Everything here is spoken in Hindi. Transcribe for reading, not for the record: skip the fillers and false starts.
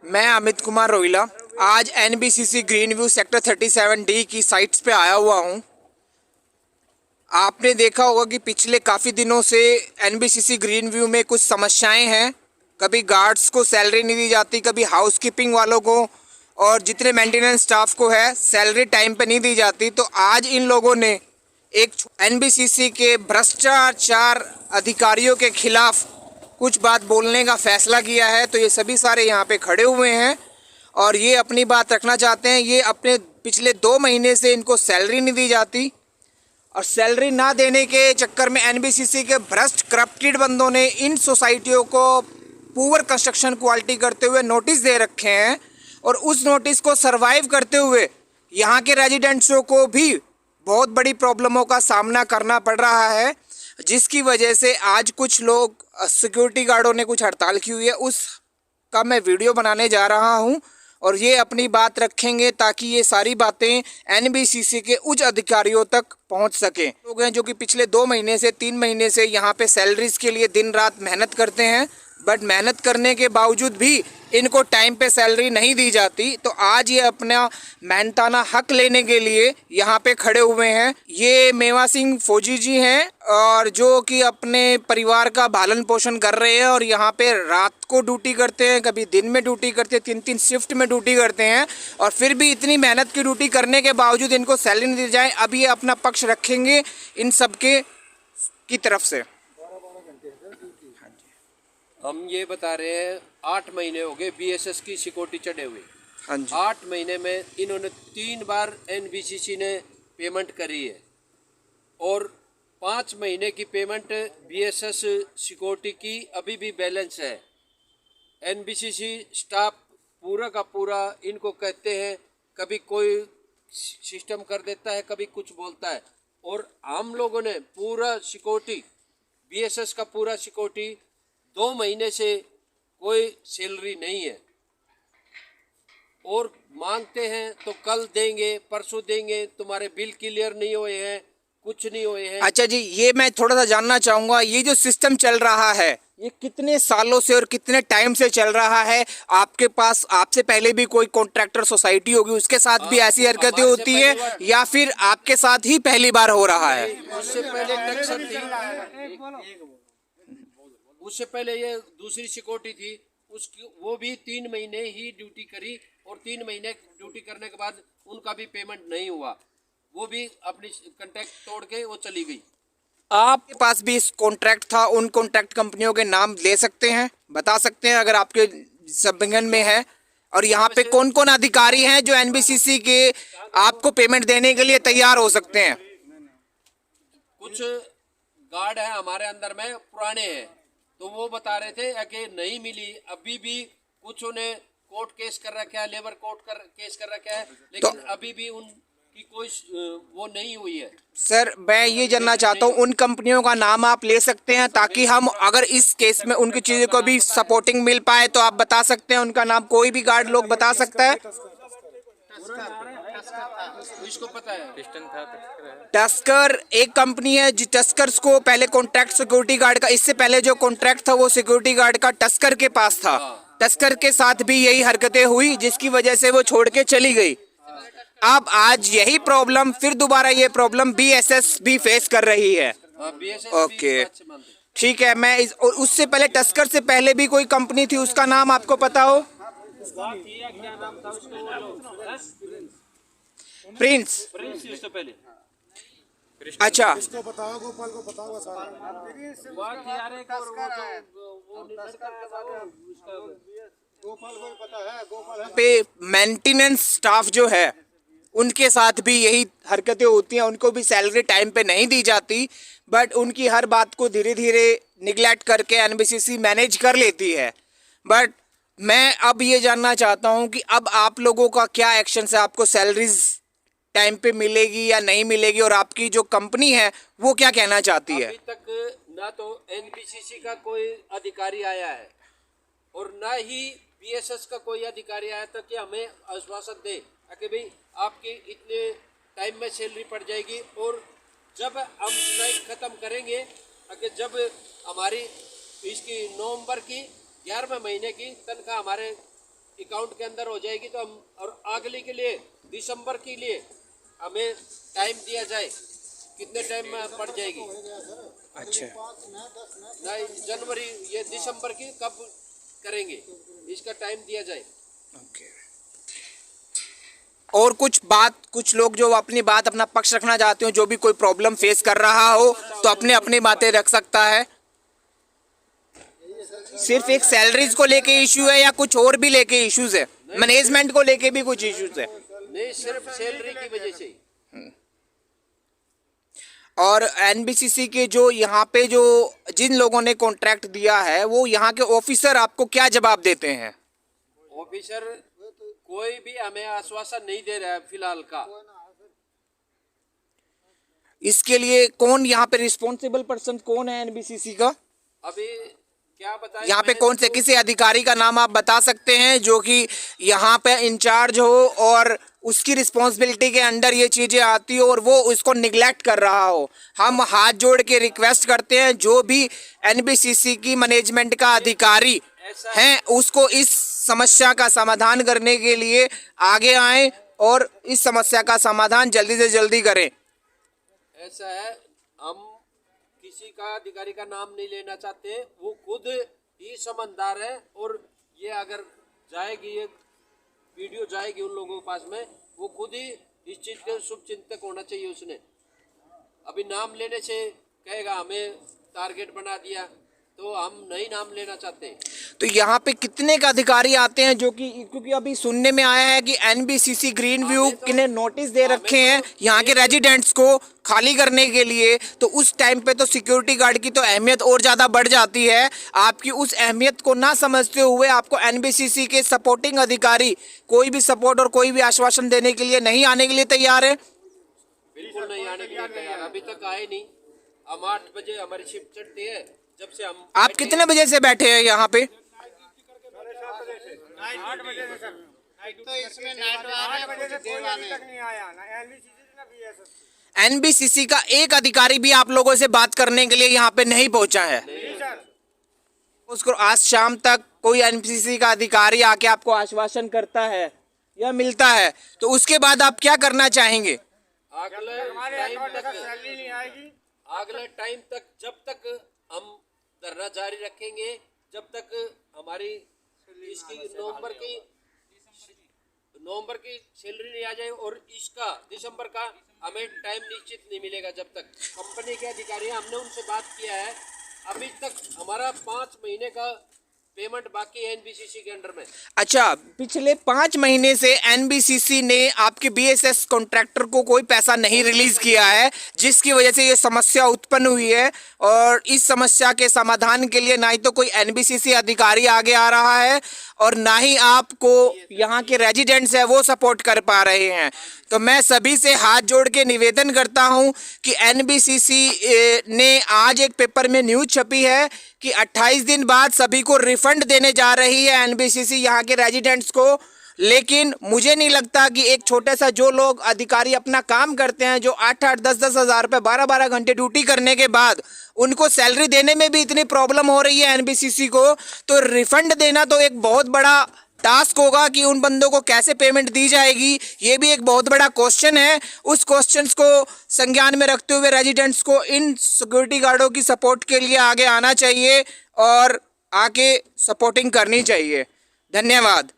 मैं अमित कुमार रोहिला आज NBCC green view sector 37D की साइट्स पे आया हुआ हूँ। आपने देखा होगा कि पिछले काफ़ी दिनों से एनबीसीसी ग्रीन व्यू में कुछ समस्याएं हैं। कभी गार्ड्स को सैलरी नहीं दी जाती, कभी हाउसकीपिंग वालों को और जितने मेंटेनेंस स्टाफ को है सैलरी टाइम पे नहीं दी जाती। तो आज इन लोगों ने एक एनबीसीसी के भ्रष्टाचार अधिकारियों के खिलाफ कुछ बात बोलने का फैसला किया है। तो ये सभी सारे यहाँ पे खड़े हुए हैं और ये अपनी बात रखना चाहते हैं। ये अपने पिछले 2 महीने से इनको सैलरी नहीं दी जाती और सैलरी ना देने के चक्कर में एनबीसीसी के भ्रष्ट करप्टेड बंदों ने इन सोसाइटियों को पुअर कंस्ट्रक्शन क्वालिटी करते हुए नोटिस दे रखे हैं और उस नोटिस को सरवाइव करते हुए यहाँ के रेजिडेंट्सों को भी बहुत बड़ी प्रॉब्लमों का सामना करना पड़ रहा है, जिसकी वजह से आज कुछ लोग सिक्योरिटी गार्डों ने कुछ हड़ताल की हुई है। उसका मैं वीडियो बनाने जा रहा हूं और ये अपनी बात रखेंगे ताकि ये सारी बातें एनबीसीसी के उच्च अधिकारियों तक पहुंच सकें। लोग हैं जो कि पिछले 2 महीने से 3 महीने से यहाँ पे सैलरीज के लिए दिन रात मेहनत करते हैं, बट मेहनत करने के बावजूद भी इनको टाइम पे सैलरी नहीं दी जाती। तो आज ये अपना मेहनताना हक लेने के लिए यहाँ पे खड़े हुए हैं। ये मेवा सिंह फौजी जी हैं और जो कि अपने परिवार का पालन पोषण कर रहे हैं और यहाँ पे रात को ड्यूटी करते हैं, कभी दिन में ड्यूटी करते हैं, 3-3 शिफ्ट में ड्यूटी करते हैं और फिर भी इतनी मेहनत की ड्यूटी करने के बावजूद इनको सैलरी नहीं दी जाए। अब ये अपना पक्ष रखेंगे इन सबके की तरफ से। हम ये बता रहे हैं 8 महीने हो गए बीएसएस की सिक्योरिटी चढ़े हुए। हाँ जी। 8 महीने में इन्होंने 3 बार एनबीसीसी ने पेमेंट करी है और 5 महीने की पेमेंट बीएसएस सिक्योरिटी की अभी भी बैलेंस है। एनबीसीसी स्टाफ पूरा का पूरा इनको कहते हैं, कभी कोई सिस्टम कर देता है, कभी कुछ बोलता है और हम लोगों ने पूरा सिक्योरिटी बीएसएस का पूरा सिक्योरिटी 2 महीने से कोई सैलरी नहीं है और मांगते हैं तो कल देंगे, परसों देंगे, तुम्हारे बिल क्लियर नहीं हुए हैं, कुछ नहीं हुए हैं। अच्छा जी, ये मैं थोड़ा सा जानना चाहूँगा, ये जो सिस्टम चल रहा है ये कितने सालों से और कितने टाइम से चल रहा है? आपके पास आपसे पहले भी कोई कॉन्ट्रैक्टर सोसाइटी होगी, उसके साद भी ऐसी हरकतें होती है या फिर आपके साथ ही पहली बार हो रहा है? उससे पहले टक्सर थी, उससे पहले ये दूसरी सिक्योरिटी थी, उसकी वो भी 3 महीने ही ड्यूटी करी और 3 महीने ड्यूटी करने के बाद उनका भी पेमेंट नहीं हुआ, वो भी अपनी कॉन्ट्रैक्ट तोड़ के वो चली गई। आपके पास भी इस कॉन्ट्रैक्ट था, उन कॉन्ट्रैक्ट कंपनियों के नाम ले सकते हैं, बता सकते हैं अगर आपके संज्ञान में है? और यहाँ पे कौन कौन अधिकारी हैं जो एनबीसीसी के आपको पेमेंट देने के लिए तैयार हो सकते हैं? कुछ गार्ड है हमारे अंदर में पुराने हैं, तो वो बता रहे थे कि नहीं मिली। अभी भी कुछ ने कोर्ट केस कर रखा है, लेबर कोर्ट केस कर रखा है, लेकिन तो अभी भी उनकी कोई वो नहीं हुई है। सर मैं ये जानना चाहता हूँ, उन कंपनियों का नाम आप ले सकते हैं ताकि हम अगर इस केस में उनकी चीज़ों को भी सपोर्टिंग मिल पाए, तो आप बता सकते हैं उनका नाम? कोई भी गार्ड लोग बता सकता है? इसको पता है टस्कर एक कंपनी है जी। टस्कर्स को पहले कॉन्ट्रैक्ट सिक्योरिटी गार्ड का, इससे पहले जो कॉन्ट्रैक्ट था वो सिक्योरिटी गार्ड का टस्कर के पास था। टस्कर के साथ भी यही हरकतें हुई जिसकी वजह से वो छोड़ के चली गई। अब आज यही प्रॉब्लम फिर दोबारा ये प्रॉब्लम बीएसएस भी फेस कर रही है। ओके ठीक है। मैं उससे पहले टस्कर से पहले भी कोई कंपनी थी, उसका नाम आपको पता हो? प्रिंस उससे पहले। अच्छा इसको बताओ, गोपाल को बताओ सारा। गोपाल को पता है, गोपाल है। पे मेंटेनेंस स्टाफ जो है उनके साथ भी यही हरकतें होती हैं, उनको भी सैलरी टाइम पे नहीं दी जाती, बट उनकी हर बात को धीरे धीरे निगलेक्ट करके एनबीसीसी मैनेज कर लेती है। बट मैं अब ये जानना चाहता हूँ कि अब आप लोगों का क्या एक्शन है? आपको सैलरीज टाइम पे मिलेगी या नहीं मिलेगी और आपकी जो कंपनी है वो क्या कहना चाहती है? अभी तक ना तो एनबीसीसी का कोई अधिकारी आया है और ना ही बीएसएस का कोई अधिकारी आया था कि हमें आश्वासन दे कि भाई आपकी इतने टाइम में सैलरी पड़ जाएगी और जब हम स्ट्राइक खत्म करेंगे, कि जब हमारी इसकी नवंबर की 11वें महीने की तनख्वाह हमारे अकाउंट के अंदर हो जाएगी तो हम और अगली के लिए दिसंबर के लिए हमें टाइम दिया जाए, कितने टाइम में पड़ जाएगी? अच्छा, नहीं, जनवरी, ये दिसंबर की कब करेंगे, इसका टाइम दिया जाए। ओके। और कुछ लोग जो अपनी बात अपना पक्ष रखना चाहते हो, जो भी कोई प्रॉब्लम फेस कर रहा हो तो अपनी बातें रख सकता है। सिर्फ एक सैलरीज को लेके इश्यू है या कुछ और भी लेके इश्यूज है? मैनेजमेंट को लेके भी कुछ इश्यूज है? नहीं, सिर्फ सैलरी की वजह से। और एनबीसीसी के जो यहाँ पे जो जिन लोगों ने कॉन्ट्रैक्ट दिया है, वो यहाँ के ऑफिसर आपको क्या जवाब देते हैं? ऑफिसर कोई भी हमें आश्वासन नहीं दे रहा है फिलहाल का। इसके लिए कौन यहाँ पे रिस्पॉन्सिबल पर्सन कौन है एनबीसीसी का? अभी क्या बताएं, यहाँ पे कौन से किसी अधिकारी का नाम आप बता सकते हैं जो कि यहाँ पे इंचार्ज हो और उसकी रिस्पॉन्सिबिलिटी के अंडर ये चीजें आती हो और वो उसको निगलेक्ट कर रहा हो? हम हाथ जोड़ के रिक्वेस्ट करते हैं जो भी एनबीसीसी की मैनेजमेंट का अधिकारी हैं उसको इस समस्या का समाधान करने के लिए आगे आएं और इस समस्या का समाधान जल्दी से जल्दी करें। ऐसा है, हम किसी का अधिकारी का नाम नहीं लेना चाहते, वो खुद ही समझदार है और ये अगर जाएगी, ये वीडियो जाएगी उन लोगों के पास में, वो खुद ही इस चीज के शुभ चिंतक होना चाहिए। उसने अभी नाम लेने से कहेगा हमें टारगेट बना दिया, तो हम नहीं नाम लेना चाहते। तो यहाँ पे कितने का अधिकारी आते हैं जो कि, क्योंकि अभी सुनने में आया है कि एनबीसीसी ग्रीन व्यू ने नोटिस दे रखे हैं यहाँ के रेजिडेंट्स को खाली करने के लिए, तो उस टाइम पे तो सिक्योरिटी गार्ड की तो अहमियत और ज़्यादा बढ़ जाती है। आपकी उस अहमियत को ना समझते हुए आपको एनबीसीसी के सपोर्टिंग अधिकारी कोई भी सपोर्ट और कोई भी आश्वासन देने के लिए नहीं आने के लिए तैयार है? बिल्कुल नहीं आने के लिए तैयार, अभी तक आए नहीं। हम 8 बजे हमारी शिफ्ट चढ़ती है, जब से हम। आप कितने बजे से बैठे हैं यहाँ पे? तो इसमें नाइट वाले कुछ देर वाले तक नहीं आया ना, एनबीसीसी का एक अधिकारी भी आप लोगों से बात करने के लिए यहाँ पे नहीं पहुंचा है? उसको आज शाम तक कोई एनबीसीसी का अधिकारी आके आपको आश्वासन करता है या मिलता है, तो उसके बाद आप क्या करना चाहेंगे? अगले टाइम तक जब तक हम धरना जारी रखेंगे, जब तक हमारी इसकी नवंबर की सैलरी नहीं आ जाए और इसका दिसंबर का हमें टाइम निश्चित नहीं मिलेगा। जब तक कंपनी के अधिकारी, हमने उनसे बात किया है, अभी तक हमारा 5 महीने का पेमेंट बाकी है एनबीसीसी के अंडर में। अच्छा, पिछले 5 महीने से एनबीसीसी ने आपके बीएसएस कॉन्ट्रैक्टर को कोई पैसा नहीं रिलीज किया है, जिसकी वजह से ये समस्या उत्पन्न हुई है। और इस समस्या के समाधान के लिए ना ही तो कोई एनबीसीसी अधिकारी आगे आ रहा है और ना ही आपको यहाँ के रेजिडेंट्स है वो सपोर्ट कर पा रहे हैं। तो मैं सभी से हाथ जोड़ के निवेदन करता हूँ कि एनबीसीसी ने आज एक पेपर में न्यूज़ छपी है कि 28 दिन बाद सभी को रिफंड देने जा रही है एनबीसीसी यहाँ के रेजिडेंट्स को। लेकिन मुझे नहीं लगता कि एक छोटे सा जो लोग अधिकारी अपना काम करते हैं, जो 8-8, 10-10 हज़ार रुपये 12-12 घंटे ड्यूटी करने के बाद उनको सैलरी देने में भी इतनी प्रॉब्लम हो रही है एनबीसीसी को, तो रिफंड देना तो एक बहुत बड़ा टास्क होगा कि उन बंदों को कैसे पेमेंट दी जाएगी, ये भी एक बहुत बड़ा क्वेश्चन है। उस क्वेश्चंस को संज्ञान में रखते हुए रेजिडेंट्स को इन सिक्योरिटी गार्डों की सपोर्ट के लिए आगे आना चाहिए और आके सपोर्टिंग करनी चाहिए। धन्यवाद।